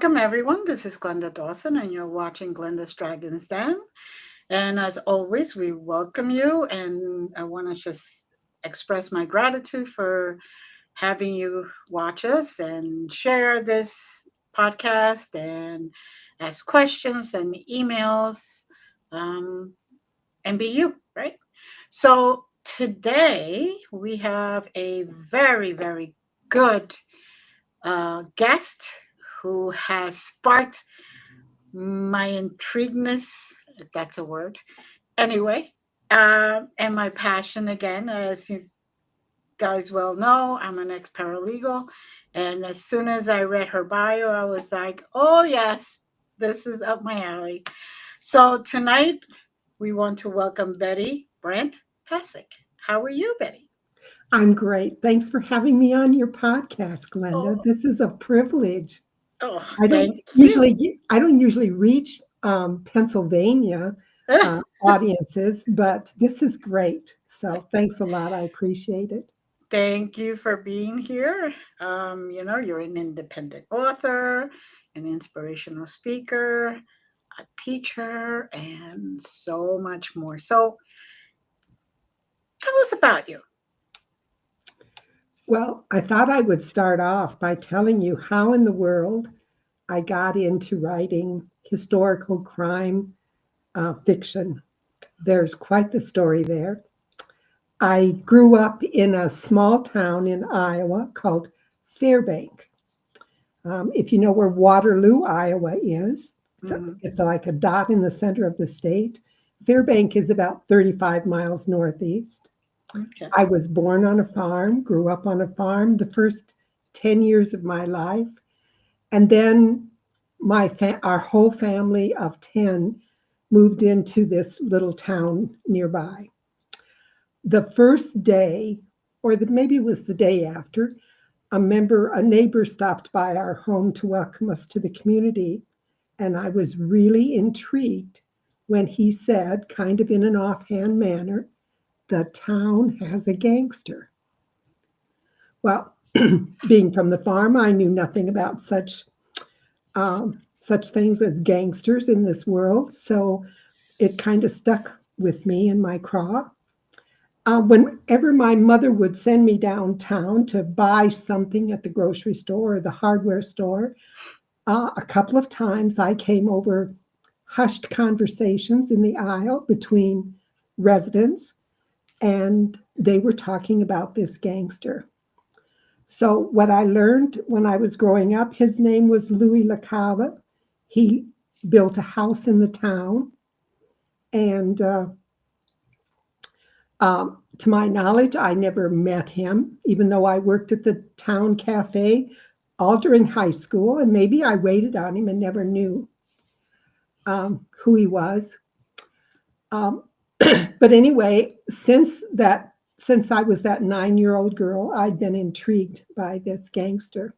Welcome, everyone. This is Glenda Dawson, and you're watching Glenda's Dragons Den. And as always, we welcome you. And I want to just express my gratitude for having you watch us and share this podcast and ask questions and emails um, and be you, right? So today we have a very, very good guest who has sparked my intrigueness, if that's a word. Anyway, and my passion again, as you guys well know, I'm an ex paralegal. And as soon as I read her bio, I was like, oh, yes, this is up my alley. So tonight, we want to welcome Betty Brandt Passick. How are you, Betty? I'm great. Thanks for having me on your podcast, Oh, Glenda. This is a privilege. oh, I don't thank you. usually reach Pennsylvania audiences, but this is great. So thanks a lot. I appreciate it. Thank you for being here. You're an independent author, an inspirational speaker, a teacher, and so much more. So tell us about you. Well, I thought I would start off by telling you how in the world I got into writing historical crime fiction. There's quite the story there. I grew up in a small town in Iowa called Fairbank. If you know where Waterloo, Iowa is, Mhm. it's like a dot in the center of the state. Fairbank is about 35 miles northeast. Okay. I was born on a farm, grew up on a farm the first 10 years of my life. And then our whole family of 10 moved into this little town nearby. The first day, maybe it was the day after, a neighbor stopped by our home to welcome us to the community. And I was really intrigued when he said, kind of in an offhand manner, the town has a gangster. Well, being from the farm, I knew nothing about such things as gangsters in this world. So it kind of stuck with me in my craw. Whenever my mother would send me downtown to buy something at the grocery store or the hardware store, a couple of times I came over hushed conversations in the aisle between residents, and they were talking about this gangster. So, what I learned when I was growing up, his name was Louis LaCava. He built a house in the town, and to my knowledge, I never met him, even though I worked at the town cafe all during high school, and maybe I waited on him and never knew who he was. Um, but anyway, since I was that 9-year-old girl, I'd been intrigued by this gangster.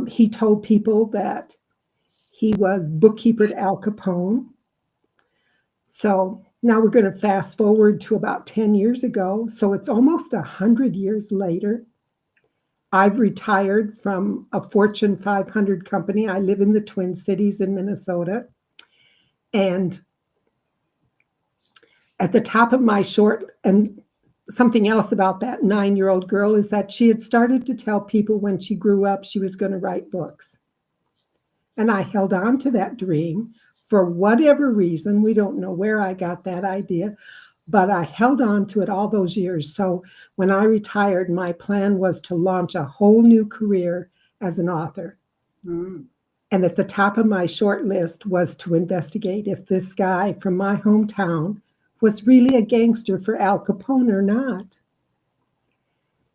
He told people that he was bookkeeper to Al Capone. So now we're going to fast forward to about 10 years ago. So it's almost 100 years later. I've retired from a Fortune 500 company. I live in the Twin Cities in Minnesota. And at the top of my short, and something else about that 9-year-old girl is that she had started to tell people when she grew up she was going to write books. And I held on to that dream for whatever reason. We don't know where I got that idea, but I held on to it all those years. So when I retired, my plan was to launch a whole new career as an author. Mm. And at the top of my short list was to investigate if this guy from my hometown was really a gangster for Al Capone or not.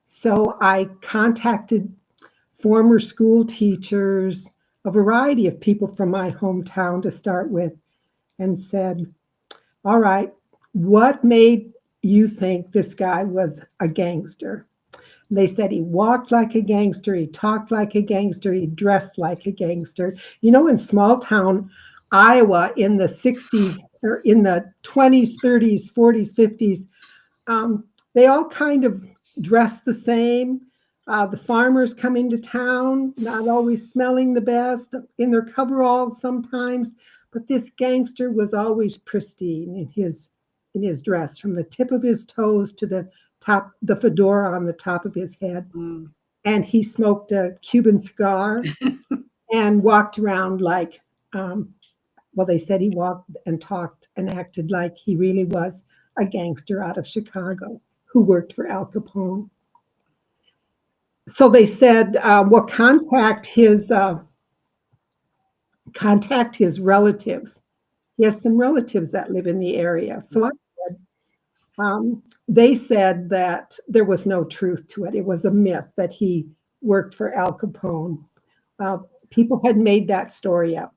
So I contacted former school teachers, a variety of people from my hometown to start with, and said, all right, what made you think this guy was a gangster? And they said he walked like a gangster, he talked like a gangster, he dressed like a gangster. You know, in small town Iowa in the 60s or in the 20s, 30s, 40s, 50s, they all kind of dressed the same. The farmers coming to town, not always smelling the best, in their coveralls sometimes, but this gangster was always pristine in his dress, from the tip of his toes to the fedora on the top of his head. Mm. And he smoked a Cuban cigar and walked around like, well, they said he walked and talked and acted like he really was a gangster out of Chicago who worked for Al Capone. So they said, well, contact his relatives. He has some relatives that live in the area. So I said, they said that there was no truth to it. It was a myth that he worked for Al Capone. Uh, People had made that story up.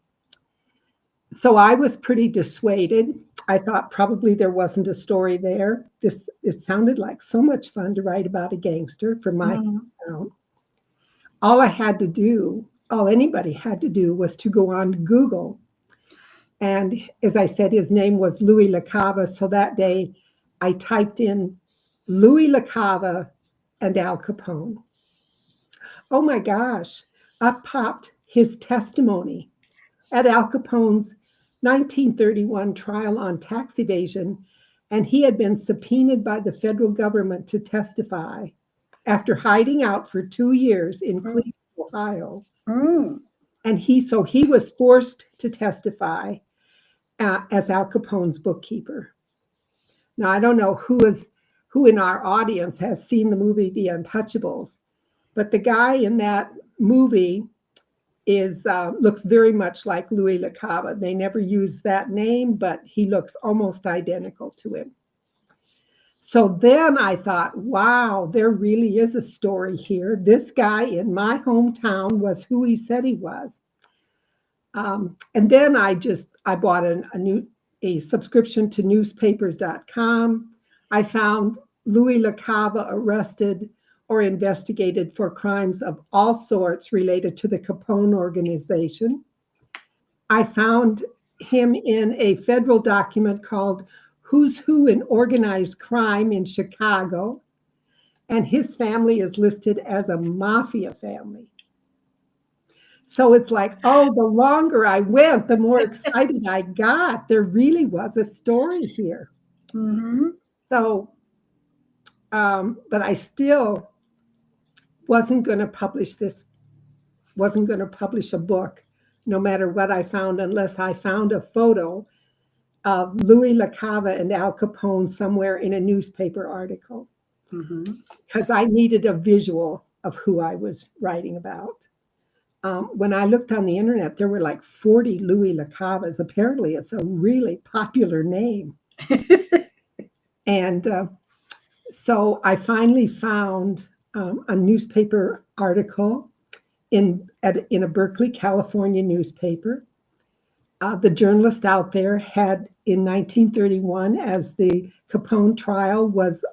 So I was pretty dissuaded. I thought probably there wasn't a story there. It sounded like so much fun to write about a gangster from my Mm. town. All anybody had to do was to go on Google. And as I said, his name was Louis LaCava. So that day I typed in Louis LaCava and Al Capone. Oh my gosh, up popped his testimony at Al Capone's 1931 trial on tax evasion, and he had been subpoenaed by the federal government to testify after hiding out for 2 years in Mm. Cleveland, Ohio. Mm. And he was forced to testify as Al Capone's bookkeeper. Now I don't know who in our audience has seen the movie The Untouchables, but the guy in that movie looks very much like Louis LaCava. They never use that name, but he looks almost identical to him. So then I thought, wow, there really is a story here. This guy in my hometown was who he said he was. And then I bought a subscription to newspapers.com. I found Louis LaCava arrested or investigated for crimes of all sorts related to the Capone organization. I found him in a federal document called Who's Who in Organized Crime in Chicago, and his family is listed as a mafia family. So it's like, oh, the longer I went, the more excited I got. There really was a story here. Mm-hmm. So, but I still wasn't going to publish a book, no matter what I found, unless I found a photo of Louis LaCava and Al Capone somewhere in a newspaper article, Mm-hmm. because I needed a visual of who I was writing about. When I looked on the internet, there were like 40 Louis LaCavas. Apparently, it's a really popular name. And so I finally found a newspaper article in a Berkeley, California newspaper. The journalist out there had, in 1931, as the Capone trial was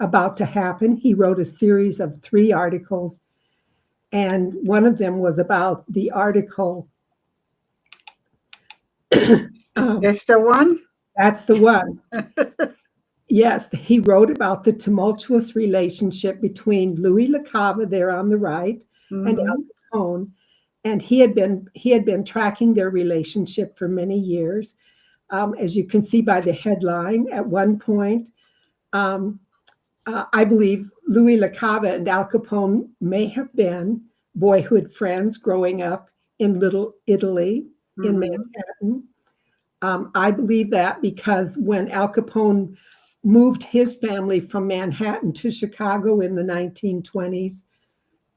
about to happen, he wrote a series of 3 articles. And one of them was about the article. Is this the one? That's the one. Yes, he wrote about the tumultuous relationship between Louis LaCava there on the right and Al Mm-hmm. Capone, and he had been tracking their relationship for many years. As you can see by the headline, at one point, I believe Louis LaCava and Al Capone may have been boyhood friends growing up in Little Italy in Mm-hmm. Manhattan. I believe that because when Al Capone moved his family from Manhattan to Chicago in the 1920s,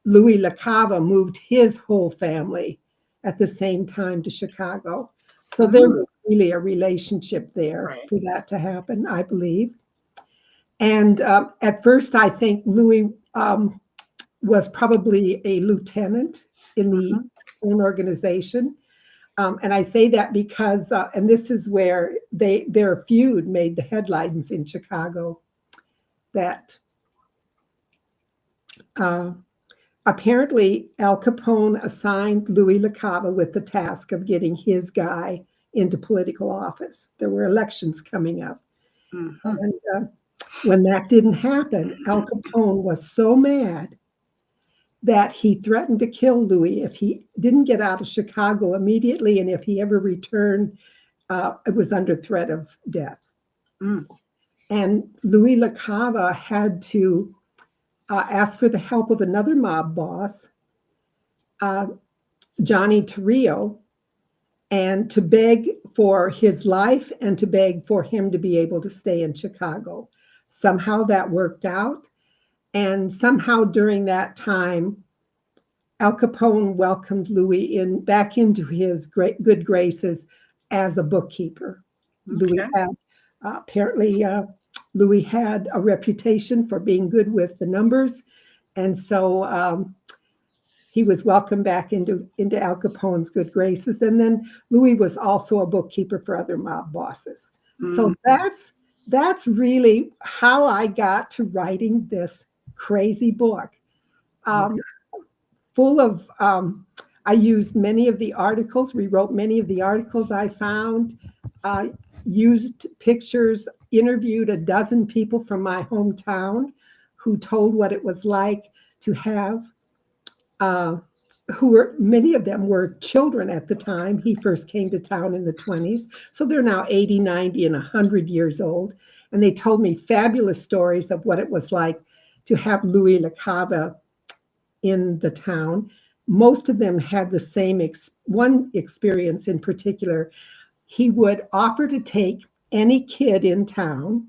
Louis LaCava moved his whole family at the same time to Chicago. So there Mm. was really a relationship there Right. for that to happen, I believe. And at first, I think Louis was probably a lieutenant in the Mm-hmm. own organization. And I say that because, and this is where their feud made the headlines in Chicago, that uh, apparently Al Capone assigned Louis LaCava with the task of getting his guy into political office. There were elections coming up. Mm-hmm. And when that didn't happen, Al Capone was so mad that he threatened to kill Louis if he didn't get out of Chicago immediately, and if he ever returned, it was under threat of death. Mm. And Louis LaCava had to ask for the help of another mob boss, uh, Johnny Torrio, and to beg for his life and to beg for him to be able to stay in Chicago. Somehow that worked out. And somehow during that time, Al Capone welcomed Louis back into his good graces as a bookkeeper. Louis Okay. had apparently Louis had a reputation for being good with the numbers, and so he was welcomed back into Al Capone's good graces. And then Louis was also a bookkeeper for other mob bosses. So Mm. that's really how I got to writing this crazy book. Um, Full of I used many of the articles, rewrote many of the articles I found, uh, used pictures, interviewed a dozen people from my hometown who told what it was like to have, uh, many of them were children at the time. He first came to town in the 20s. So they're now 80, 90, and 100 years old. And they told me fabulous stories of what it was like to have Louis LaCava in the town. Most of them had the same one experience in particular. He would offer to take any kid in town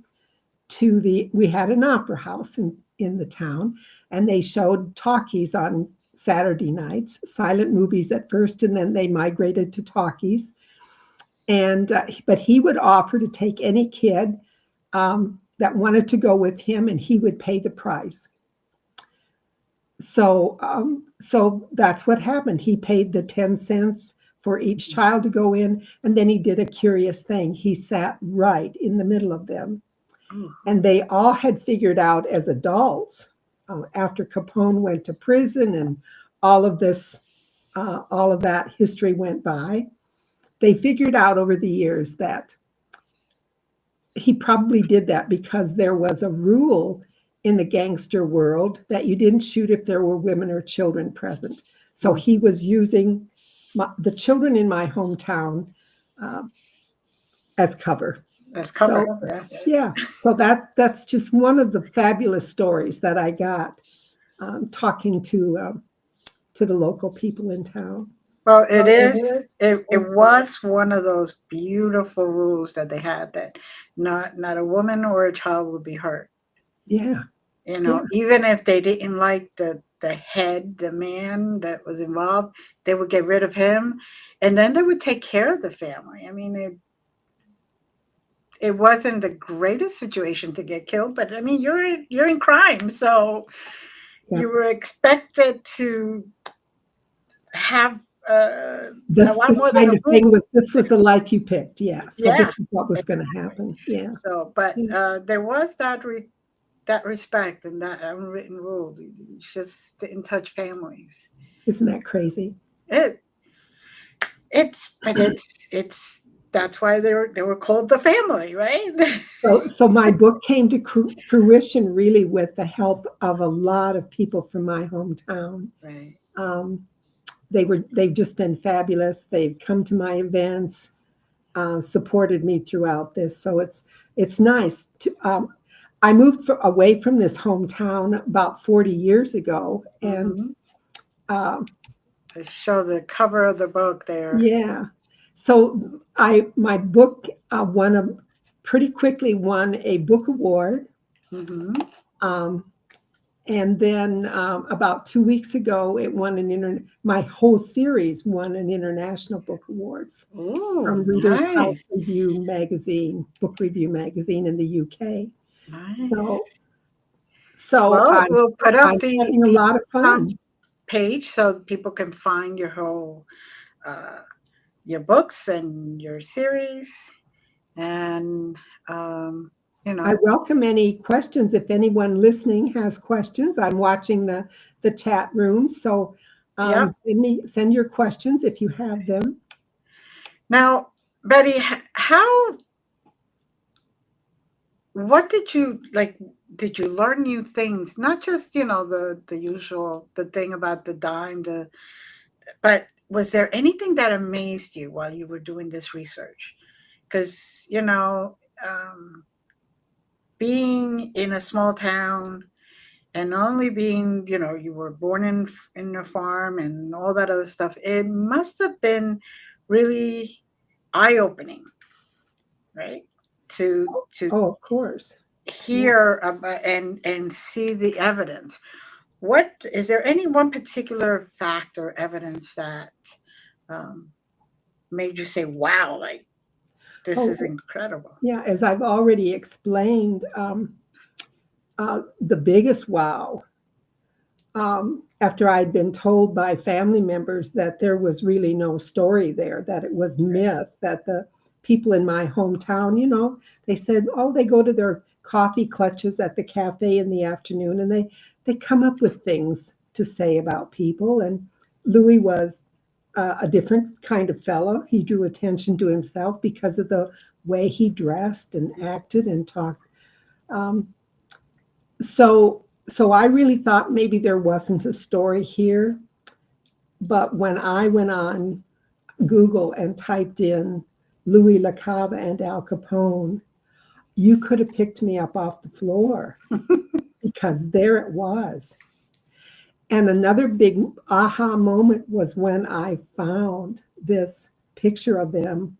we had an opera house in the town, and they showed talkies on Saturday nights, silent movies at first, and then they migrated to talkies. And but he would offer to take any kid that wanted to go with him, and he would pay the price. So that's what happened. He paid the 10 cents for each child to go in, and then he did a curious thing. He sat right in the middle of them, Ooh. and they all had figured out as adults, after Capone went to prison and all of that history went by. They figured out over the years that he probably did that because there was a rule in the gangster world that you didn't shoot if there were women or children present. So Mm. he was using the children in my hometown uh, as cover. Let's cover. So Yes. yeah, so that's just one of the fabulous stories that I got talking to the local people in town. Well, it is. It was one of those beautiful rules that they had that not a woman or a child would be hurt. Yeah, You yeah, know, even if they didn't like the head, the man that was involved, they would get rid of him, and then they would take care of the family. I mean, it wasn't the greatest situation to get killed, but I mean, you're in crime, so yeah. you were expected to have a This lot this more than kind a of boot. thing this was the life you picked. Yeah. So Yeah. this is what was going to happen. Yeah. So, but Yeah. there was that respect and that unwritten rule. You just didn't touch families. Isn't that crazy? It it's that's why they were called the family, right? So my book came to fruition really with the help of a lot of people from my hometown. Right. Um, they've just been fabulous. They've come to my events, supported me throughout this. So it's nice to. I moved away from this hometown about 40 years ago, and Mm-hmm. uh, It shows the cover of the book there. yeah. So my book pretty quickly won a book award. Mm-hmm. Um, and then about 2 weeks ago, it won my whole series won an international book award Oh, from Reader's House nice. Review magazine, book review magazine in the UK. Nice. So so Well, I'm we'll put up I'm having a the lot of Amazon fun. page so people can find uh, your books and your series, and um, you I know, welcome any questions. If anyone listening has questions, I'm watching the chat room. So yep. send your questions if you have them. Now, Betty, how what did you like? did you learn new things? Not just, the usual, the thing about the dime, but was there anything that amazed you while you were doing this research? Because, being in a small town and not only being, you were born in a farm and all that other stuff, it must have been really eye-opening, right? To Oh, of course. Yeah. hear about and see the evidence. What is there any one particular fact or evidence that um, made you say, "Wow, like this is Oh, incredible"? yeah. As I've already explained, the biggest wow, after I'd been told by family members that there was really no story there, that it was myth, that the people in my hometown, they said, oh, they go to their coffee clutches at the cafe in the afternoon and they come up with things to say about people. And Louis was a different kind of fellow. He drew attention to himself because of the way he dressed and acted and talked. Um, so I really thought maybe there wasn't a story here. But when I went on Google and typed in Louis LaCava and Al Capone, you could have picked me up off the floor because there it was. And another big aha moment was when I found this picture of them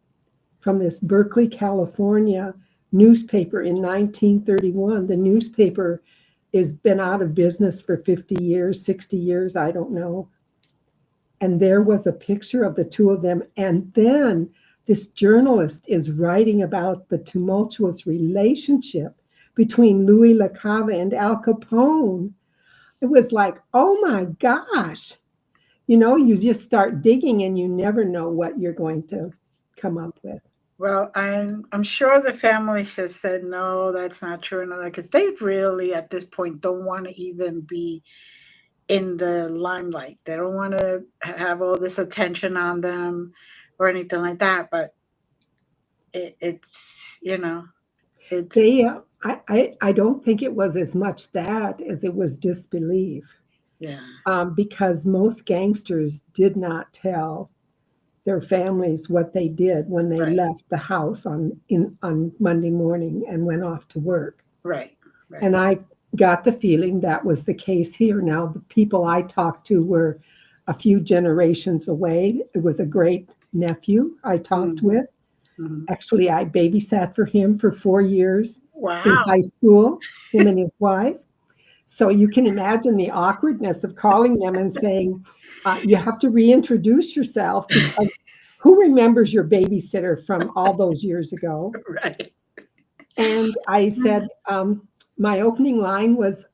from this Berkeley, California newspaper in 1931. The newspaper has been out of business for 50 years, 60 years, I don't know. And there was a picture of the two of them. And then this journalist is writing about the tumultuous relationship between Louis LaCava and Al Capone. It was like, oh my gosh. You just start digging and you never know what you're going to come up with. Well, I'm sure the family just said no, that's not true, and because they really at this point don't want to even be in the limelight. They don't want to have all this attention on them or anything like that. But it's They, I don't think it was as much that as it was disbelief, yeah, because most gangsters did not tell their families what they did when they right, left the house on Monday morning and went off to work. right, right. And I got the feeling that was the case here. Now, the people I talked to were a few generations away. It was a great nephew I talked Hmm. with. Hmm. Actually, I babysat for him for 4 years in Wow. high school, him and his wife. So you can imagine the awkwardness of calling them and saying, you have to reintroduce yourself because who remembers your babysitter from all those years ago? Right. And I said, my opening line was,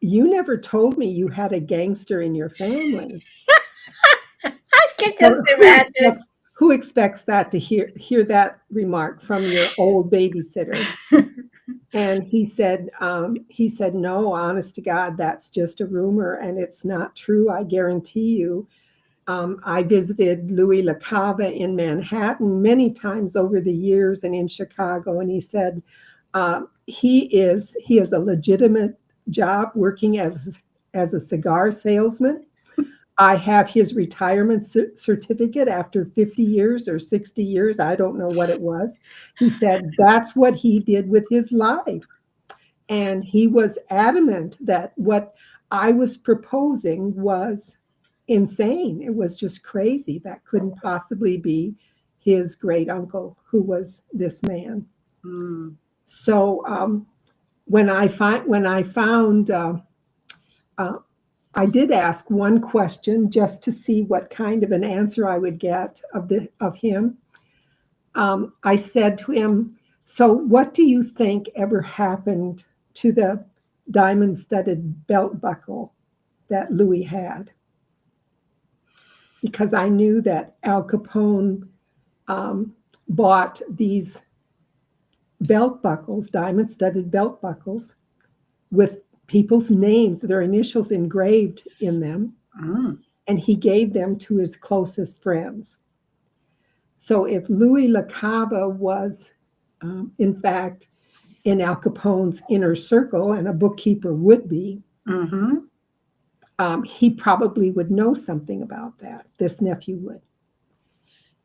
you never told me you had a gangster in your family. I can just Or imagine. who expects that to hear that remark from your old babysitter? And he said, no, honest to God, that's just a rumor and it's not true. I guarantee you. I visited Louis LaCava in Manhattan many times over the years and in Chicago. And he said, he has a legitimate job working as a cigar salesman. I have his retirement certificate after 50 years or 60 years. I don't know what it was. He said that's what he did with his life. And he was adamant that what I was proposing was insane. It was just crazy. That couldn't possibly be his great uncle, who was this man. Mm. So when I found, uh, I did ask one question just to see what kind of an answer I would get of him. I said to him, "So, what do you think ever happened to the diamond-studded belt buckle that Louis had?" Because I knew that Al Capone um, bought these belt buckles, diamond-studded belt buckles, with people's names, their initials engraved in them, Mm. and he gave them to his closest friends. So if Louis LaCava was, in fact, in Al Capone's inner circle, and a bookkeeper would be, Mm-hmm. he probably would know something about that. This nephew would.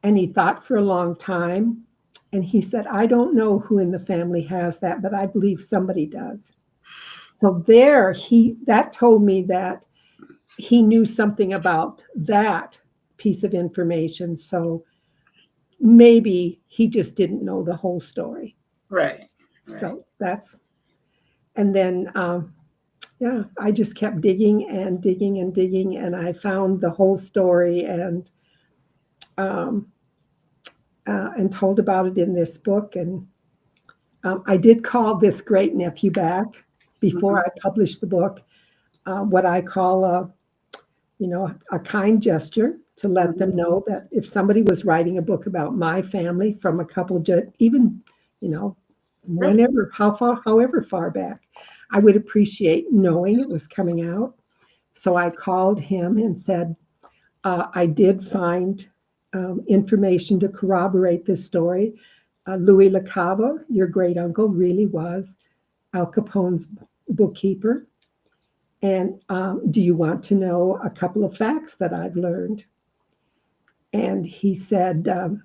And he thought for a long time. And he said, I don't know who in the family has that, but I believe somebody does. So that told me that he knew something about that piece of information. So maybe he just didn't know the whole story. Right. Right. So and then, yeah, I just kept digging and digging and digging, and I found the whole story um, and told about it in this book. And I did call this great nephew back before Mm-hmm. I published the book, what I call a kind gesture to let Mm-hmm. them know that if somebody was writing a book about my family from a couple, even, you know, Right. whenever, however far back, I would appreciate knowing it was coming out. So I called him and said, I did find information to corroborate this story. Louis LaCava, your great uncle, really was Al Capone's bookkeeper. And do you want to know a couple of facts that I've learned? And he said, um,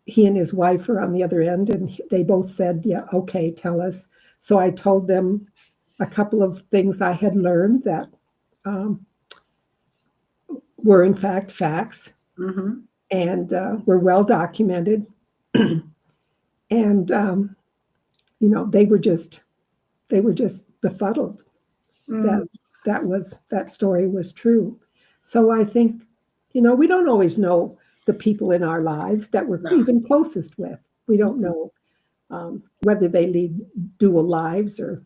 he and his wife are on the other end, and they both said, yeah, okay, tell us. So I told them a couple of things I had learned that um, were, in fact, facts Mm-hmm. and were well documented. And, they were just befuddled that Mm. that story was true. So I think, we don't always know the people in our lives that we're No. even closest with. We don't Mm-mm. know whether they lead dual lives or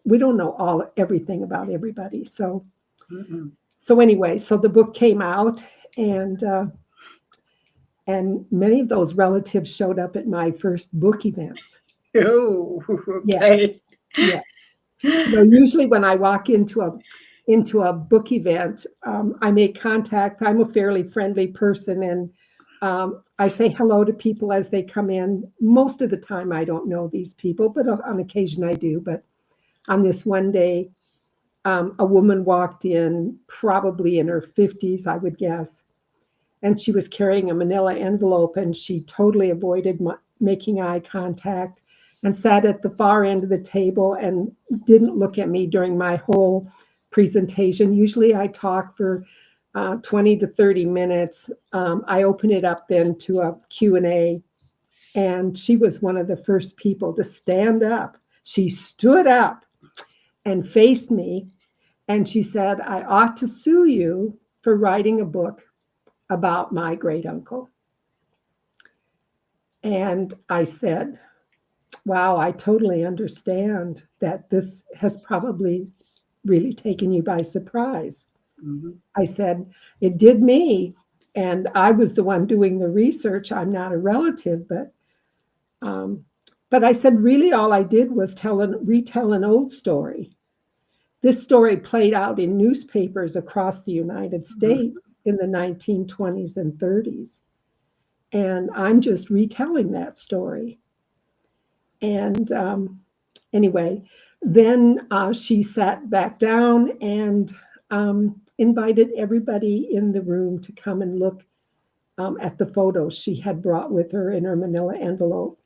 we don't know everything about everybody. Mm-mm. So anyway, so the book came out, and many of those relatives showed up at my first book events. Oh, Yeah, okay. yeah. Usually when I walk into a book event, I make contact. I'm a fairly friendly person, and I say hello to people as they come in. Most of the time, I don't know these people, but on occasion I do. But on this one day, a woman walked in, probably in her 50s, I would guess, and she was carrying a manila envelope, and she totally avoided making eye contact and sat at the far end of the table and didn't look at me during my whole presentation. Usually I talk for 20 to 30 minutes. I open it up then to a Q&A, and she was one of the first people to stand up. She stood up and faced me, and she said, I ought to sue you for writing a book about my great uncle. And I said, wow, I totally understand that this has probably really taken you by surprise. Mm-hmm. I said, it did me. And I was the one doing the research. I'm not a relative, um, but I said, really, all I did was retell an old story. This story played out in newspapers across the United Mm-hmm. States in the 1920s and 30s. And I'm just retelling that story. And anyway, then she sat back down and invited everybody in the room to come and look at the photos she had brought with her in her manila envelope.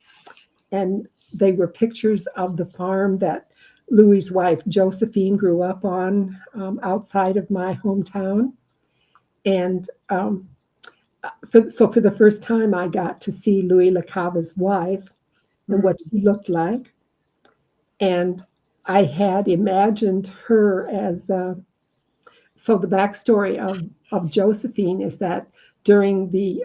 And they were pictures of the farm that Louis's wife, Josephine, grew up on outside of my hometown. And for the first time, I got to see Louis LaCava's wife and what she looked like. And I had imagined her as so the backstory of Josephine is that during the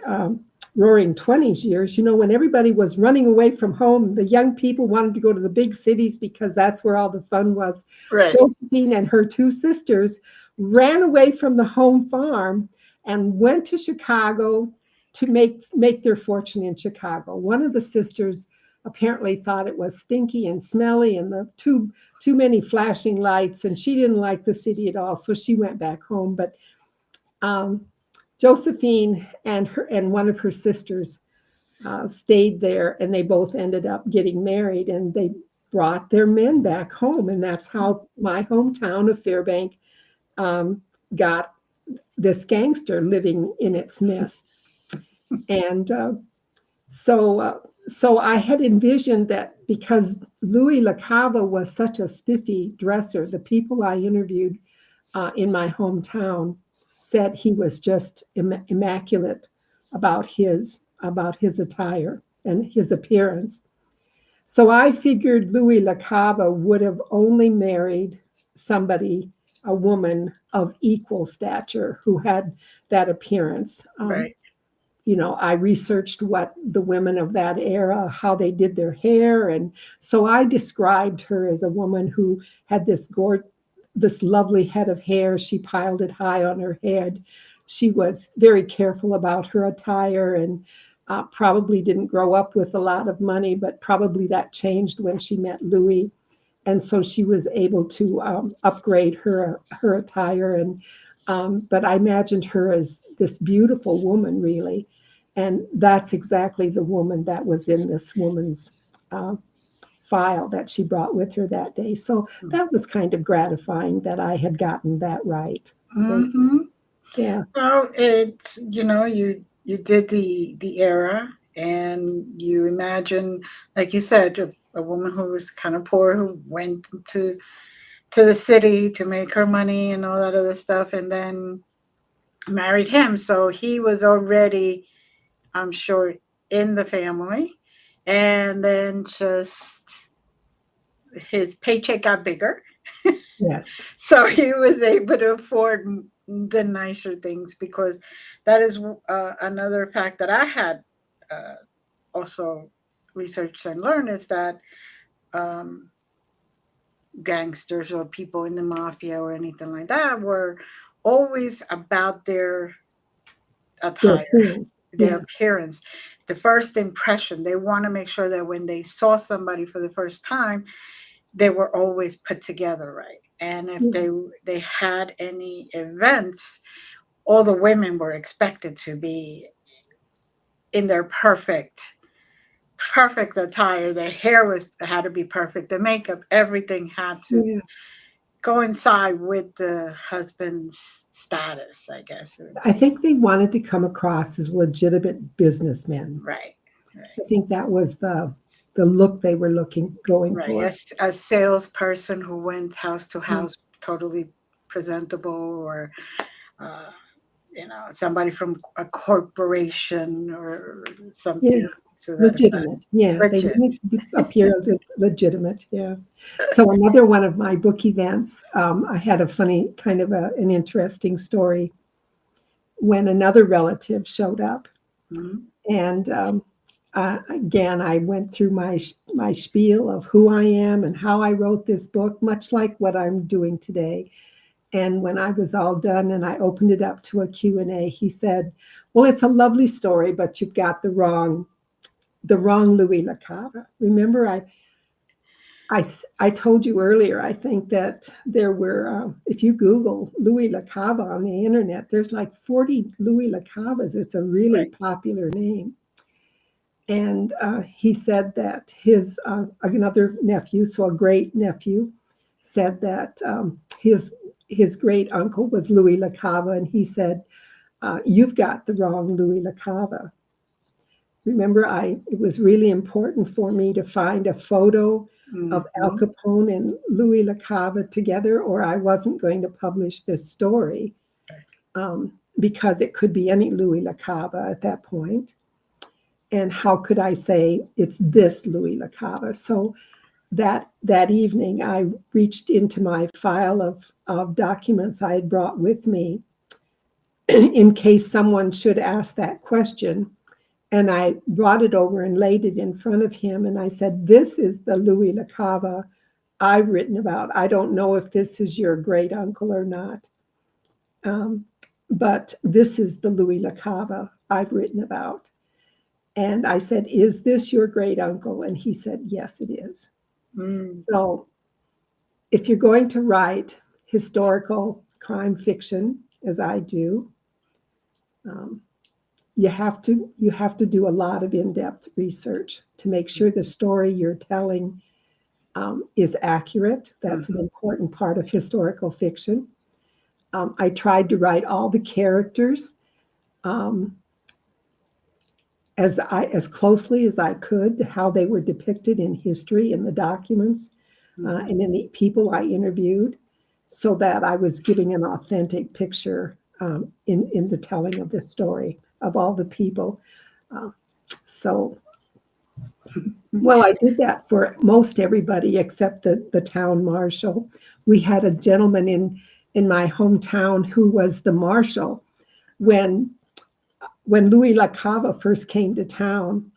roaring 20s years, when everybody was running away from home, the young people wanted to go to the big cities because that's where all the fun was. Right. Josephine and her two sisters ran away from the home farm and went to Chicago to make their fortune in Chicago. One of the sisters apparently thought it was stinky and smelly and the too many flashing lights, and she didn't like the city at all, so she went back home. But um, Josephine and one of her sisters stayed there, and they both ended up getting married, and they brought their men back home, and that's how my hometown of Fairbank um, got this gangster living in its midst. And so, so I had envisioned that because Louis LaCava was such a spiffy dresser, the people I interviewed in my hometown said he was just immaculate about his attire and his appearance. So I figured Louis LaCava would have only married somebody, a woman of equal stature who had that appearance. Right. I researched what the women of that era, how they did their hair. And so I described her as a woman who had this lovely head of hair. She piled it high on her head. She was very careful about her attire and probably didn't grow up with a lot of money, but probably that changed when she met Louis. And so she was able to upgrade her attire. And but I imagined her as this beautiful woman, really. And that's exactly the woman that was in this woman's uh, file that she brought with her that day. So that was kind of gratifying that I had gotten that right. So, Mm-hmm. yeah, Well, it's you did the era, and you imagine, like you said, a woman who was kind of poor who went to the city to make her money and all that other stuff, and then married him. So he was already, I'm sure, in the family, and then just his paycheck got bigger, yes, so he was able to afford the nicer things, because that is another fact that I had uh, also researched and learned, is that um, gangsters or people in the mafia or anything like that were always about their their attire, appearance. their Yeah, appearance, the first impression. They want to make sure that when they saw somebody for the first time, they were always put together right. And if yeah, they had any events, all the women were expected to be in their perfect attire. Their hair was had to be perfect. The makeup, everything had to yeah. coincide with the husband's status, I guess. I think they wanted to come across as legitimate businessmen. Right, right, I think that was the look they were going right. for. As a salesperson who went house to Yeah, house, totally presentable, or uh, somebody from a corporation or yeah. something to that effect. Legitimate. Yeah, they Legit. wanted to appear legitimate. Yeah. So another one of my book events, I had a funny kind of an interesting story when another relative showed up, Mhm. and again I went through my spiel of who I am and how I wrote this book, much like what I'm doing today. And when I was all done and I opened it up to a Q&A, he said, "Well, it's a lovely story, but you've got the wrong Louis LaCava." Remember, I told you earlier, I think that there were, if you Google Louis LaCava on the internet, there's like 40 Louis LaCavas. It's a really Right. popular name. And he said that his another nephew, so a great nephew, said that his great uncle was Louis LaCava, and he said, "You've got the wrong Louis LaCava." Remember, it was really important for me to find a photo of Al Mhm. Capone and Louis LaCava together, or I wasn't going to publish this story because it could be any Louis LaCava at that point. And how could I say it's this Louis LaCava? So that evening, I reached into my file of documents I had brought with me in case someone should ask that question. And I brought it over and laid it in front of him. And I said, "This is the Louis LaCava I've written about. I don't know if this is your great uncle or not, um, but this is the Louis LaCava I've written about." And I said, "Is this your great uncle?" And he said, "Yes, it is." Mm. So if you're going to write historical crime fiction, as I do, um, you have to do a lot of in-depth research to make sure the story you're telling is accurate. That's an Mhm. important part of historical fiction. I tried to write all the characters um, as closely as I could to how they were depicted in history, in the documents, Mhm. and in the people I interviewed, so that I was giving an authentic picture in the telling of this story of all the people. Uh, so, well, I did that for most everybody except the town marshal. We had a gentleman in my hometown who was the marshal when Louis LaCava first came to town.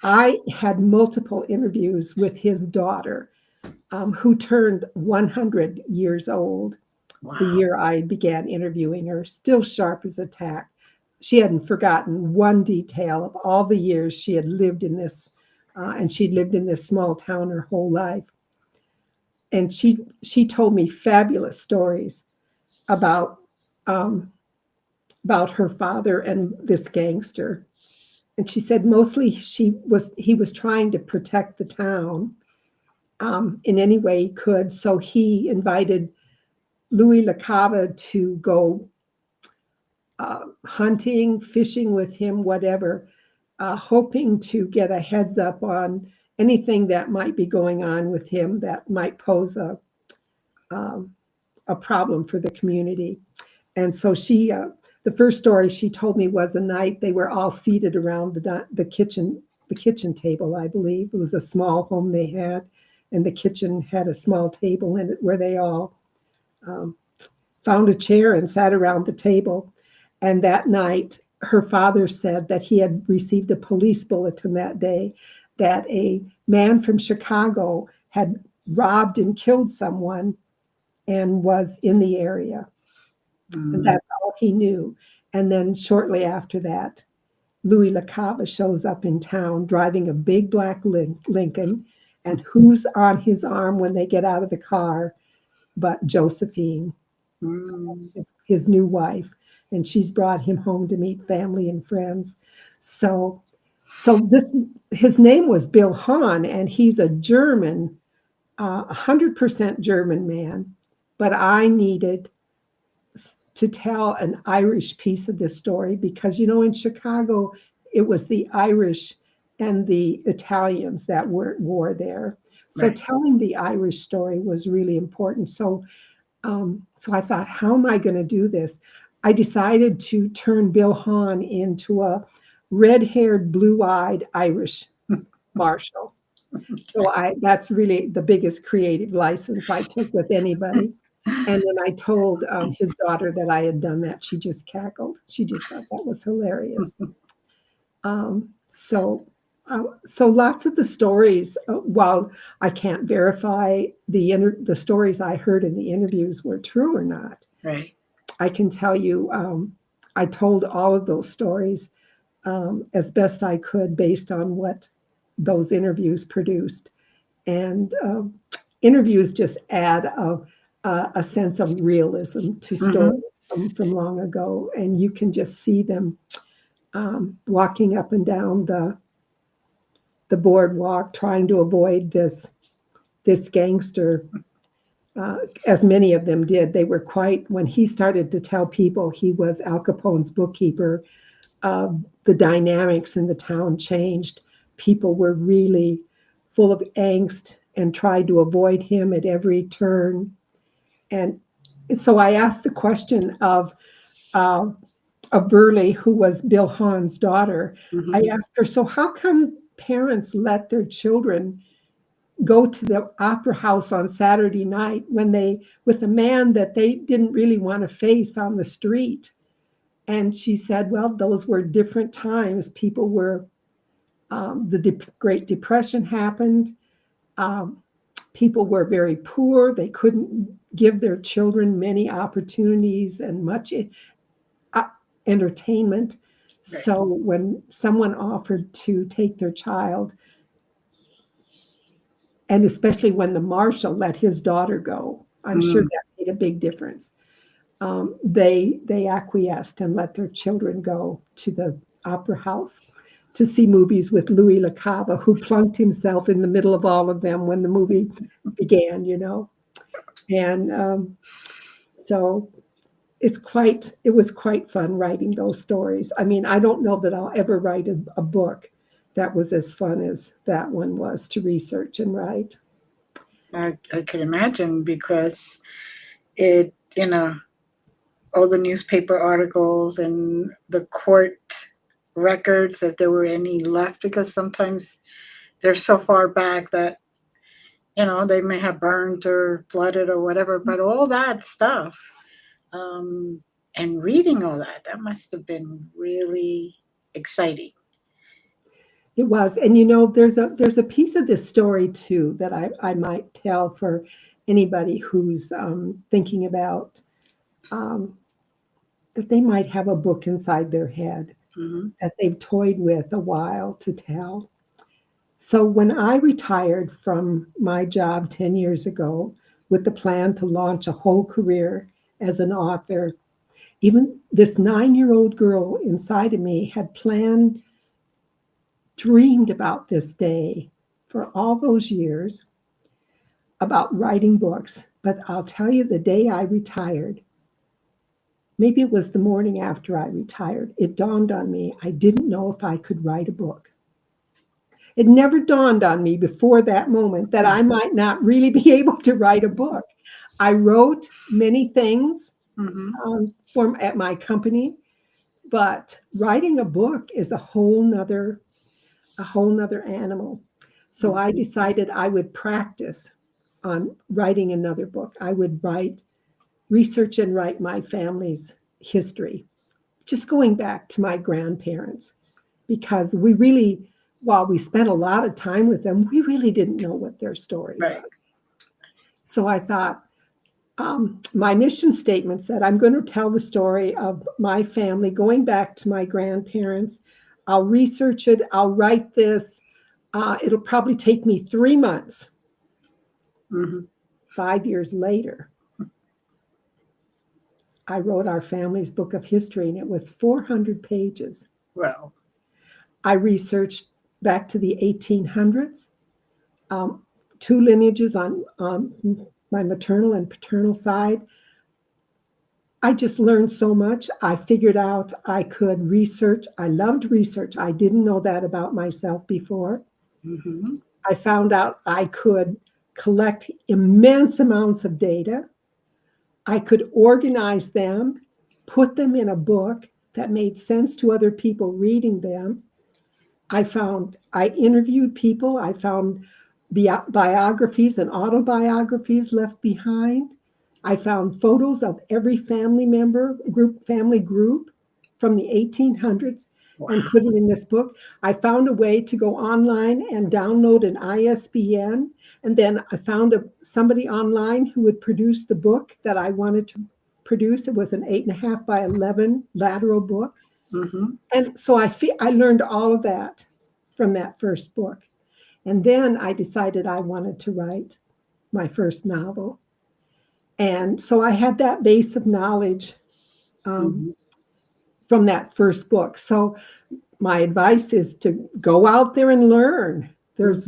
I had multiple interviews with his daughter, who turned 100 years old the Wow. year I began interviewing her, still sharp as a tack. She hadn't forgotten one detail of all the years she had lived in this, and she'd lived in this small town her whole life. And she told me fabulous stories about um, about her father and this gangster. And she said mostly he was trying to protect the town in any way he could. So he invited Louis LaCava to go hunting, fishing with him, whatever, hoping to get a heads up on anything that might be going on with him that might pose um, a problem for the community. And so the first story she told me was a night they were all seated around the kitchen table. I believe it was a small home they had, and the kitchen had a small table in it where they all um, found a chair and sat around the table. And that night, her father said that he had received a police bulletin that day that a man from Chicago had robbed and killed someone and was in the area. And Mm. that's all he knew. And then shortly after that, Louis LaCava shows up in town driving a big black Lincoln. And who's on his arm when they get out of the car but Josephine, Mm. his new wife, and she's brought him home to meet family and friends. So, so this his name was Bill Hahn, and he's a German, 100% German man. But I needed to tell an Irish piece of this story because in Chicago it was the Irish and the Italians that were at war there. So Right. telling the Irish story was really important. So I thought, how am I going to do this? I decided to turn Bill Hahn into a red-haired, blue-eyed Irish marshal. So that's really the biggest creative license I took with anybody. And when I told his daughter that I had done that, she just cackled. She just thought that was hilarious. So lots of the stories, while I can't verify the stories I heard in the interviews were true or not, Right. I can tell you I told all of those stories as best I could based on what those interviews produced. And interviews just add a sense of realism to stories Mhm. from long ago, and you can just see them walking up and down the boardwalk trying to avoid this gangster, as many of them did. They were quite, when he started to tell people he was Al Capone's bookkeeper, the dynamics in the town changed. People were really full of angst and tried to avoid him at every turn. And so I asked the question uh, of Verley, who was Bill Hahn's daughter. I Mhm. asked her, so how come parents let their children go to the opera house on Saturday night with a man that they didn't really want to face on the street? And she said, well, those were different times. People were, Great Depression happened. Um, People were very poor. They couldn't give their children many opportunities and much uh, entertainment. Right. So when someone offered to take their child, and especially when the marshal let his daughter go, I'm sure Mm. that made a big difference. They acquiesced and let their children go to Opera House to see movies with Louis LaCava, who plunked himself in the middle of all of them when the movie began, And so it was quite fun writing those stories. I mean, I don't know that I'll ever write a book that was as fun as that one was to research and write. I could imagine because it, all the newspaper articles and the court records, if there were any left, because sometimes they're so far back that, they may have burned or flooded or whatever, but all that stuff, um, and reading all that, that must have been really exciting. It was, and there's a piece of this story too that I might tell for anybody who's thinking about um, that they might have a book inside their head Hmm. that they've toyed with a while to tell. So when I retired from my job 10 years ago with the plan to launch a whole career as an author, even this 9-year-old girl inside of me had dreamed about this day for all those years about writing books. But I'll tell you, the day I retired, maybe it was the morning after I retired, it dawned on me I didn't know if I could write a book. It never dawned on me before that moment that I might not really be able to write a book. I wrote many things Hmm. at my company, but writing a book is a whole nother animal. So I Hmm. decided I would practice on writing another book. I would research and write my family's history, just going back to my grandparents, because while we spent a lot of time with them, we really didn't know what their story Right. was. So I thought, my mission statement said, I'm going to tell the story of my family going back to my grandparents. I'll research it, I'll write this. It'll probably take me 3 months. Hmm. 5 years later, I wrote our family's book of history, and it was 400 pages. Well. I researched back to the 1800s, um, two lineages on my maternal and paternal side. I just learned so much. I figured out I could research. I loved research. I didn't know that about myself before. Hmm. I found out I could collect immense amounts of data. I could organize them, put them in a book that made sense to other people reading them. I interviewed people. I found biographies and autobiographies left behind. I found photos of every family group from the 1800s Wow. and put it in this book. I found a way to go online and download an ISBN. And then I found somebody online who would produce the book that I wanted to produce. It was an 8.5 by 11 lateral book. Hmm. And so I learned all of that from that first book. And then I decided I wanted to write my first novel. And so I had that base of knowledge um, Hmm. from that first book. So my advice is to go out there and learn. There's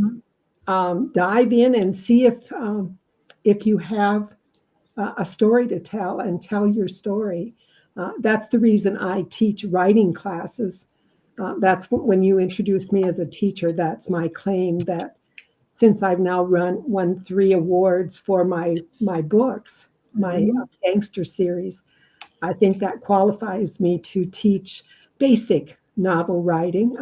Hmm. dive in and see if you have a story to tell and tell your story. That's the reason I teach writing classes. That's when you introduced me as a teacher. That's my claim that since I've now won 3 awards for my books, my Hmm. Gangster series, I think that qualifies me to teach basic novel writing.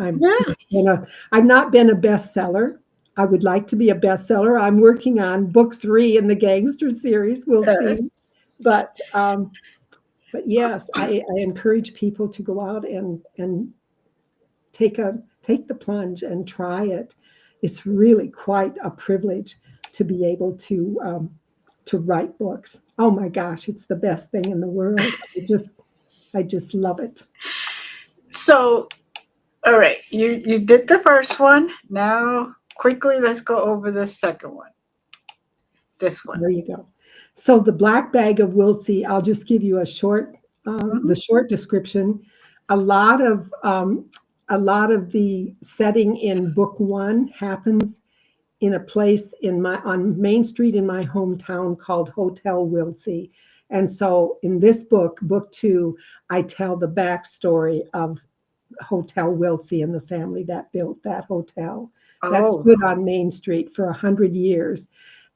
Yeah. I've not been a bestseller. I would like to be a bestseller. I'm working on book 3 in the Gangster series. We'll Uh, see. But yes, I encourage people to go out and take a take the plunge and try it. It's really quite a privilege to be able to write books. Oh my gosh, it's the best thing in the world. I just love it. so, all right, you did the first one. Now, quickly, let's go over the second one. This one. There you go. So the black bag of Wiltse, I'll just give you a short, Hmm. the short description. A lot of a lot of the setting in book one happens in a place on Main Street in my hometown called Hotel Wiltse. And so in this book, book two, I tell the backstory of Hotel Wiltse and the family that built that hotel that Oh. stood on Main Street for 100 years.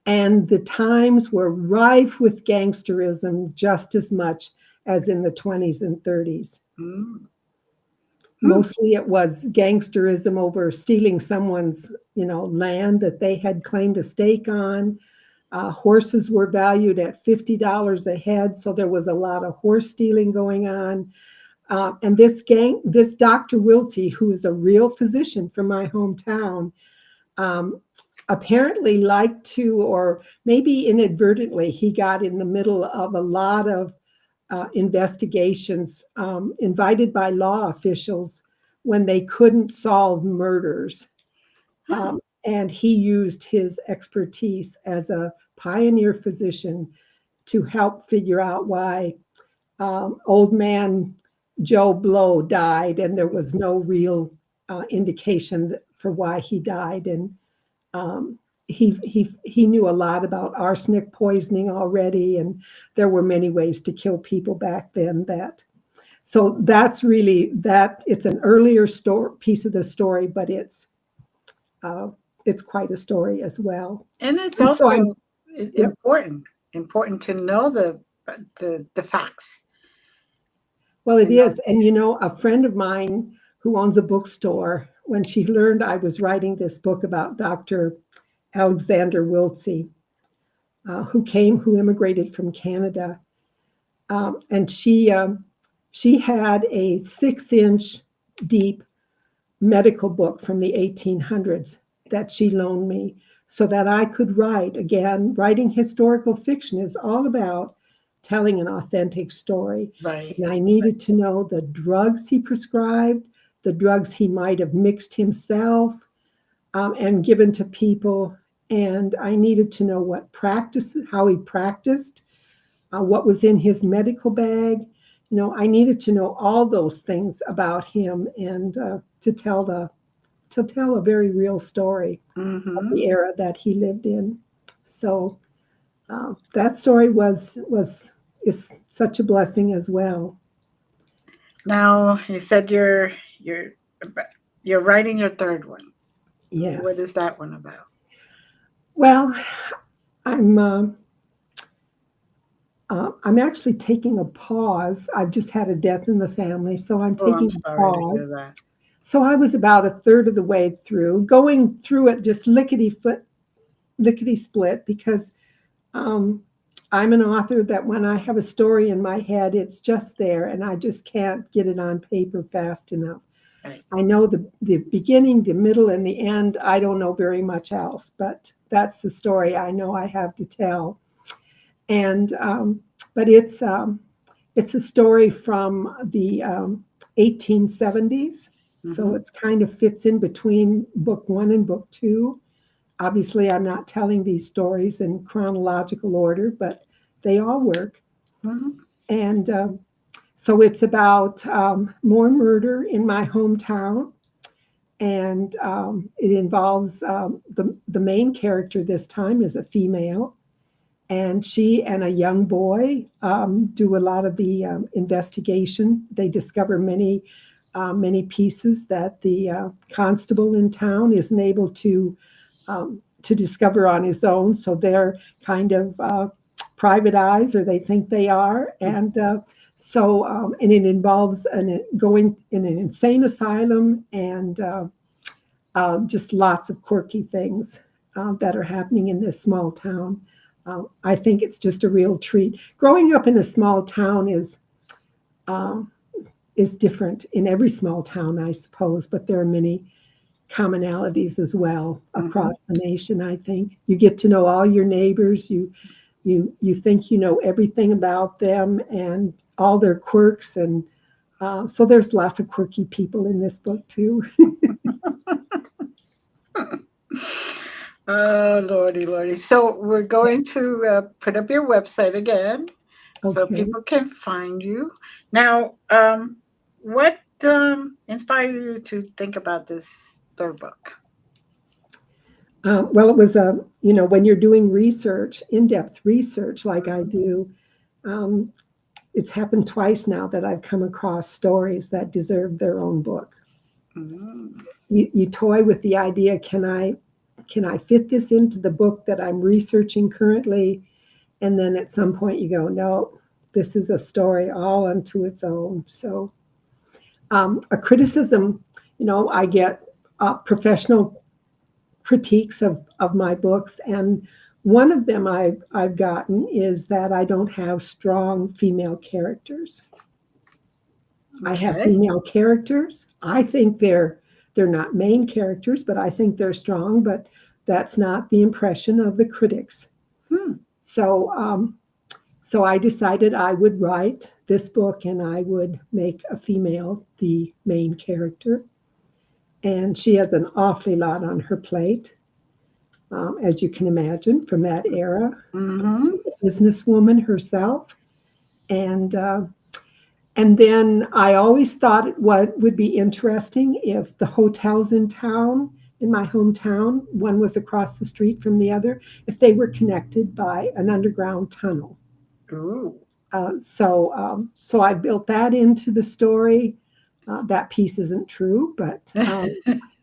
And the times were rife with gangsterism just as much as in the 20s and 30s. Mm. Hmm. Mostly it was gangsterism over stealing someone's, land that they had claimed a stake on. Horses were valued at $50 a head, so there was a lot of horse stealing going on. And this Dr. Wiltse, who is a real physician from my hometown, um, apparently liked to, or maybe inadvertently, he got in the middle of a lot of investigations invited by law officials when they couldn't solve murders. Huh. And he used his expertise as a pioneer physician to help figure out why old man Joe Blow died, and there was no real indication for why he died. And um, he knew a lot about arsenic poisoning already, and there were many ways to kill people back then. So that's really that. It's an earlier piece of the story, but uh, it's quite a story as well. And it's And so I'm also Yep. important to know the facts Well, it and know is. And a friend of mine who owns a bookstore, when she learned I was writing this book about Dr. Alexander Wiltse, who immigrated from Canada, and she had a 6-inch deep medical book from the 1800s that she loaned me so that I could write. Again, writing historical fiction is all about telling an authentic story. right. And I needed to know the drugs he prescribed, the drugs he might have mixed himself and given to people. And I needed to know how he practiced, what was in his medical bag. I needed to know all those things about him and to tell a very real story of Mm-hmm. the era that he lived in. So that story is such a blessing as well. Now you said you're writing your third one. What Yes. is that one about? Well, I'm uh, I'm actually taking a pause. I've just had a death in the family, so I'm Oh, I'm taking a sorry to hear pause. that. So I was about a third of the way through, going through it just lickety split, because um, I'm an author that when I have a story in my head, it's just there, and I just can't get it on paper fast enough. Right. I know the beginning, the middle, and the end. I don't know very much else, but that's the story I know I have to tell. And but it's a story from the 1870s, so Mm-hmm. it's kind of fits in between book one and book two. Obviously, I'm not telling these stories in chronological order, but they all work. Mm-hmm. And so it's about more murder in my hometown, and it involves the main character this time is a female, and she and a young boy do a lot of the investigation. They discover many pieces that the constable in town isn't able to discover on his own. So they're kind of private eyes, or they think they are, and it involves going in an insane asylum and just lots of quirky things that are happening in this small town. I think it's just a real treat. Growing up in a small town uh, is different in every small town, I suppose, but there are many commonalities as well Mm-hmm. across the nation. I think you get to know all your neighbors. You think you know everything about them and all their quirks, and so there's lots of quirky people in this book too. Oh, Lordy, Lordy. So we're going to put up your website again so Okay. people can find you. Now, what inspire you to think about this third book? Well, it was when you're doing research, in-depth research like I do, um, it's happened twice now that I've come across stories that deserve their own book. Mm, You toy with the idea, can I fit this into the book that I'm researching currently? And then at some point you go, no, this is a story all unto its own. So a criticism, I get professional critiques of my books, and one of them I've gotten is that I don't have strong female characters. I have okay. female characters. I think they're not main characters, but I think they're strong. But that's not the impression of the critics. Hmm. So so I decided I would write this book and I would make a female the main character. And she has an awfully lot on her plate, as you can imagine, from that era. Mm-hmm. She's a businesswoman herself, and and then I always thought what would be interesting if the hotels in town, in my hometown, one was across the street from the other, if they were connected by an underground tunnel. Ooh. So I built that into the story. That piece isn't true, but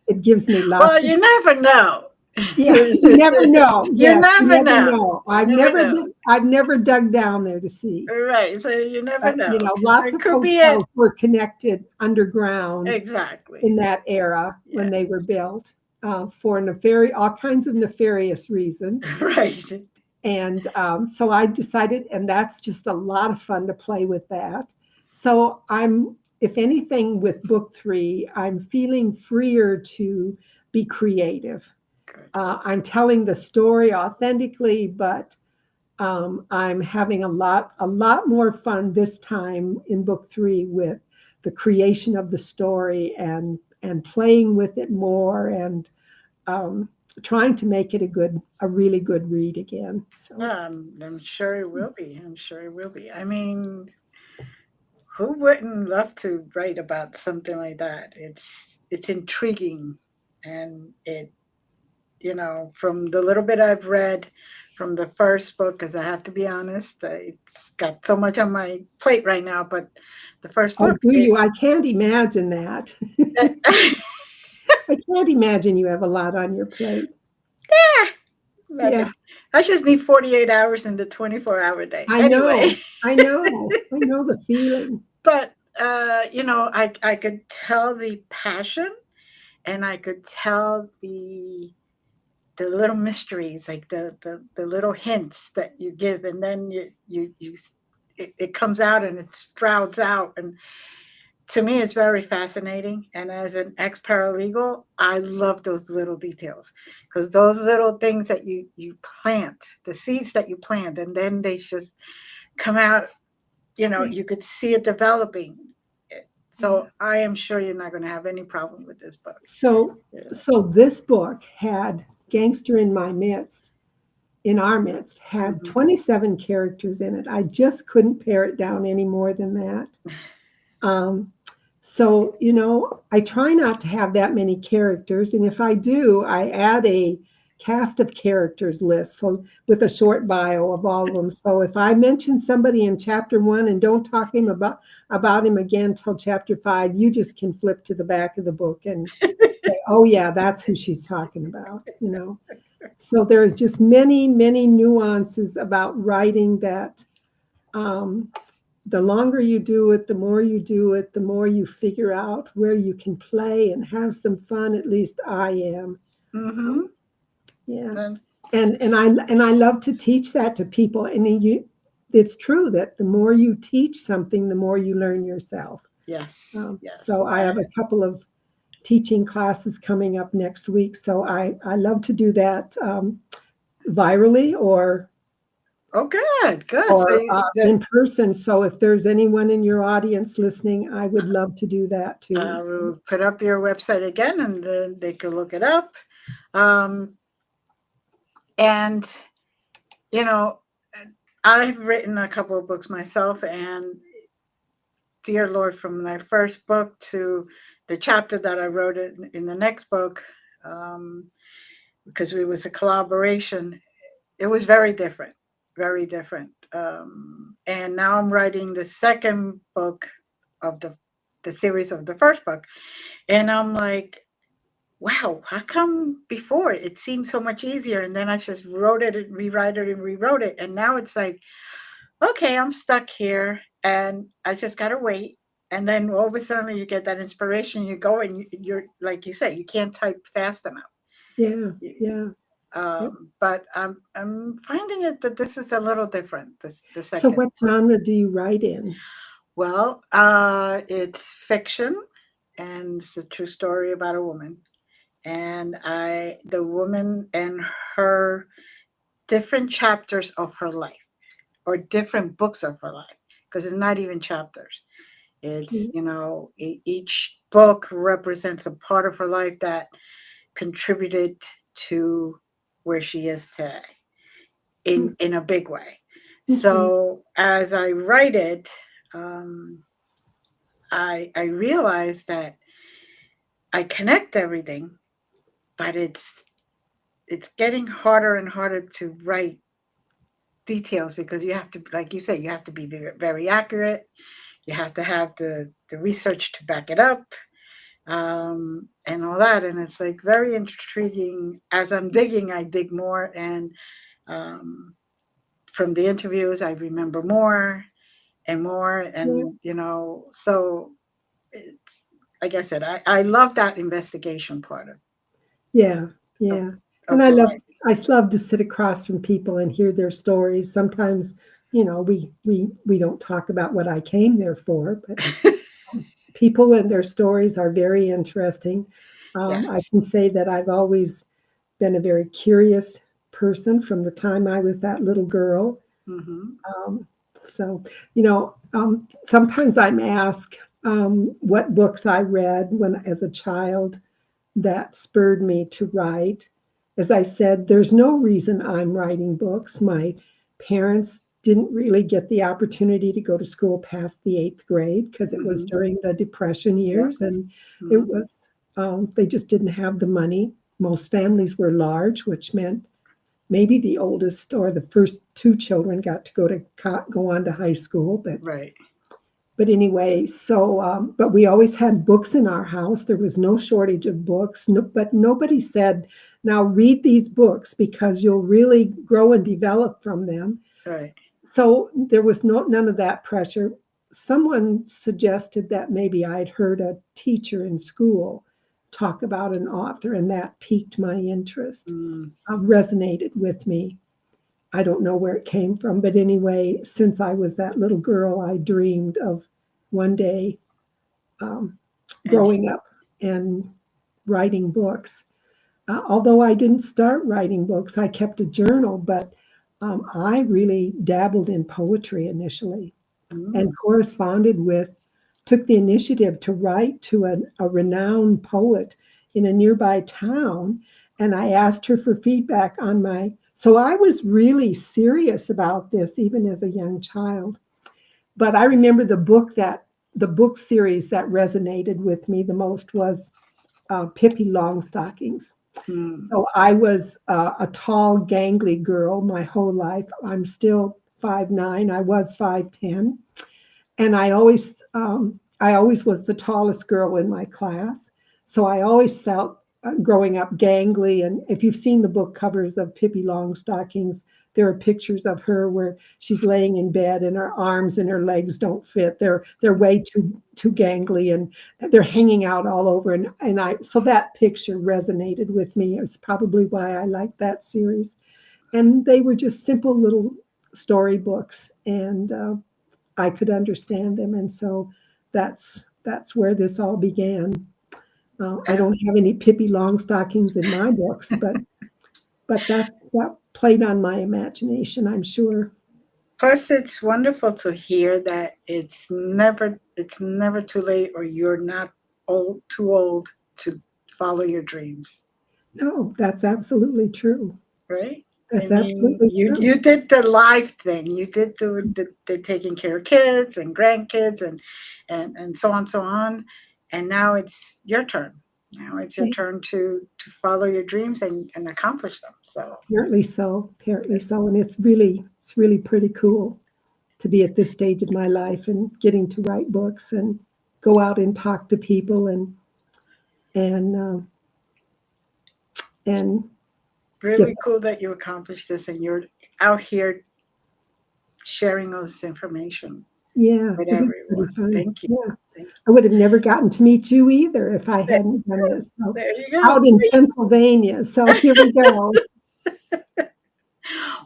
it gives me Well, lots of. you never know. Yeah, you never know. You Yes, you never never know. know. You never know. I've never dug down there to see. Right. So you never But know. lots It of could be it. hotels were connected underground Exactly. in that era when Yeah. they were built for all kinds of nefarious reasons. Right. And so I decided, and that's just a lot of fun to play with that. So if anything, with book three, I'm feeling freer to be creative. Good. I'm telling the story authentically, but I'm having a lot more fun this time in book three with the creation of the story and playing with it more and um, trying to make it a really good read again. So I'm sure it will be. I'm sure it will be. I mean, who wouldn't love to write about something like that? It's intriguing, and from the little bit I've read from the first book, because I have to be honest, it's got so much on my plate right now. But the first oh, book, do you? I can't imagine that. I can't imagine you have a lot on your plate. yeah, Yeah, nothing. I just need 48 hours in the 24-hour day. I Anyway, know. I know. I know the feeling. but I could tell the passion, and I could tell the little mysteries, like the little hints that you give, and then it comes out and it sprouts out. And to me, it's very fascinating. And as an ex paralegal, I love those little details, because those little things that you plant, the seeds that you plant, and then they just come out. You could see it developing. Yeah. So I am sure you're not going to have any problem with this book. So, Yeah. so this book had Gangster in our midst, had Mhm. 27 characters in it. I just couldn't pare it down any more than that. Um, so, I try not to have that many characters. And if I do, I add a cast of characters list. So, with a short bio of all of them. So, if I mention somebody in chapter one and don't talk about him again till chapter five, you just can flip to the back of the book and say, oh, yeah, that's who she's talking about. So, there's just many, many nuances about writing that. Um, the longer you do it, the more you do it, the more you figure out where you can play and have some fun. At least I am. Mm-hmm. Yeah, And and I love to teach that to people. And it's true that the more you teach something, the more you learn yourself. yes, yes. So I have a couple of teaching classes coming up next week. So I love to do that virally Oh, good, good. So or in person. So if there's anyone in your audience listening, I would love to do that too. So, we'll put up your website again, and then they can look it up. Um, and you know, I've written a couple of books myself, and dear Lord, from my first book to the chapter that I wrote in the next book, um, because it was a collaboration, it was very different, very different. And now I'm writing the second book of the series of the first book, and I'm like, wow, how come before it seemed so much easier, and then I just wrote it and rewrote it, and now it's like, okay, I'm stuck here, and I just gotta wait. And then all of a sudden, you get that inspiration. You go and you're like you say, you can't type fast enough. Yeah, yeah. Yep. But I'm finding it that this is a little different. This the So second. what genre do you write in? Well, it's fiction, and it's a true story about a woman. And the woman and her different chapters of her life, or different books of her life, because it's not even chapters. It's, Mm, each book represents a part of her life that contributed to where she is today mm, in a big way. okay. So as I write it, um, I realize that I connect everything, but it's getting harder and harder to write details, because you have to, like you say, you have to be very, very accurate. You have to have the research to back it up, and all that. And it's like very intriguing. As I'm digging, I dig more, and um, from the interviews, I remember more and more, Yeah, and so it's like I said, I love that investigation part yeah, of yeah. And of the writing. I love to sit across from people and hear their stories. Sometimes, we don't talk about what I came there for, but people and their stories are very interesting. I Yes. can say that I've always been a very curious person from the time I was that little girl. Hmm. Um, so, sometimes I'm asked what books I read when as a child that spurred me to write. As I said, there's no reason I'm writing books. My parents didn't really get the opportunity to go to school past the eighth grade because it was Hmm. during the Depression Yeah. years, and it Hmm. was they just didn't have the money. Most families were large, which meant maybe the oldest or the first two children got to go on to high school, Right. but anyway, so but we always had books in our house. There was no shortage of books, no, but nobody said, "Now read these books because you'll really grow and develop from them." Right. So there was none of that pressure. Someone suggested that maybe I'd heard a teacher in school talk about an author, and that piqued my interest, Mm. resonated with me. I don't know where it came from, but anyway, since I was that little girl, I dreamed of one day um, And growing up and writing books. Although I didn't start writing books, I kept a journal, but I really dabbled in poetry initially and mm, took the initiative to write to a renowned poet in a nearby town. And I asked her for feedback on so I was really serious about this even as a young child. But I remember the book series that resonated with me the most was Pippi Longstockings. mm, So I was a tall, gangly girl my whole life. I'm still 5'9". I was 5'10", and I always was the tallest girl in my class. So I always felt growing up gangly. And if you've seen the book covers of Pippi Longstockings, there are pictures of her where she's laying in bed and her arms and her legs don't fit. They're way too gangly and they're hanging out all over. And I so that picture resonated with me. It's probably why I like that series. And they were just simple little storybooks, and I could understand them, and so that's where this all began. I and don't have any Pippi Longstockings in my books, but that played on my imagination, I'm sure. plus, it's wonderful to hear that it's never too late, or you're not too old to follow your dreams, No, that's absolutely true. right? I That's mean, absolutely you true. you did the life thing. You did the taking care of kids and grandkids and so on. And now it's your turn. Now it's your Yeah, turn to follow your dreams and accomplish them. So apparently so. Apparently so. And it's really pretty cool to be at this stage of my life and getting to write books and go out and talk to people and and give. really cool that you accomplished this and you're out here sharing all this information Yeah, with it is pretty everyone. fun. Thank you. Yeah. Thank you. I would have never gotten to meet you either if I There, hadn't done this. So there you out go. in Pennsylvania. So here we go.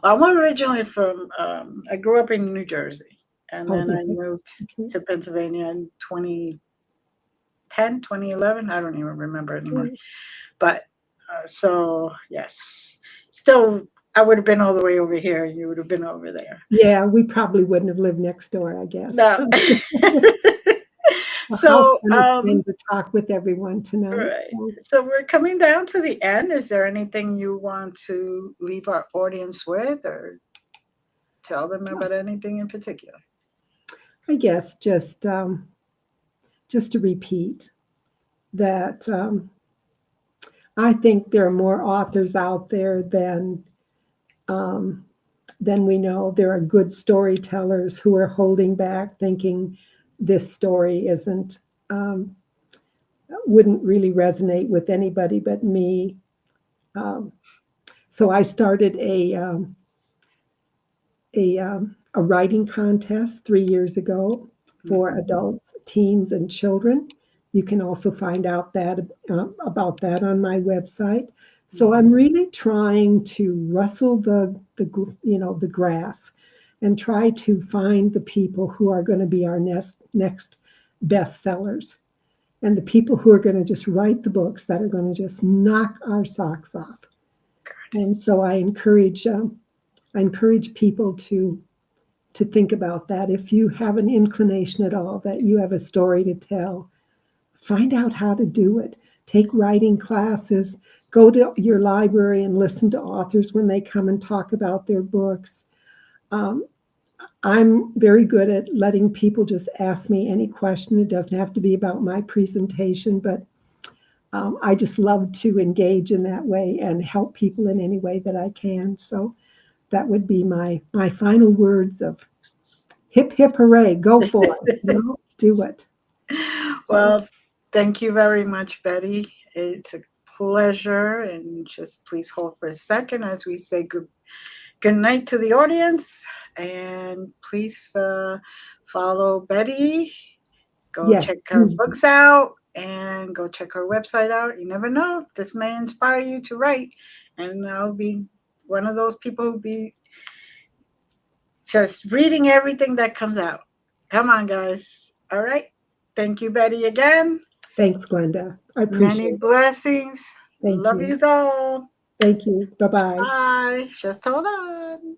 I'm originally from, I grew up in New Jersey and Oh, then did I you? moved Okay. to Pennsylvania in 2010, 2011. I don't even remember anymore. Yeah. But so, yes, still, I would have been all the way over here. You would have been over there. Yeah, we probably wouldn't have lived next door, I guess. No. Well, how So, fun it's been to talk with everyone tonight. right. So, So we're coming down to the end. Is there anything you want to leave our audience with or tell them about anything in particular? I guess just to repeat that I think there are more authors out there um, than we know. There are good storytellers who are holding back, thinking this story isn't wouldn't really resonate with anybody but me. Um, so I started a writing contest 3 years ago for Mhm. adults, teens, and children. You can also find out that about that on my website. So Mhm. I'm really trying to rustle the grass and try to find the people who are going to be our next bestsellers and the people who are going to just write the books that are going to just knock our socks off. And so I encourage people to think about that. If you have an inclination at all that you have a story to tell, find out how to do it. Take writing classes, go to your library and listen to authors when they come and talk about their books. Um, I'm very good at letting people just ask me any question. It doesn't have to be about my presentation, but I just love to engage in that way and help people in any way that I can. So that would be my final words of hip hip hooray, go for it, do it. So Well, thank you very much, Betty. It's a pleasure. And just please hold for a second as we say good night to the audience. And please follow Betty. Go yes, check her please do. books out and go check her website out. You never know. This may inspire you to write. And I'll be one of those people who'll be just reading everything that comes out. Come on, guys. All right. Thank you, Betty, again. Thanks, Glenda. I Many appreciate it. blessings. Thank Love you. you all. Thank you. Bye bye. Bye. Just hold on.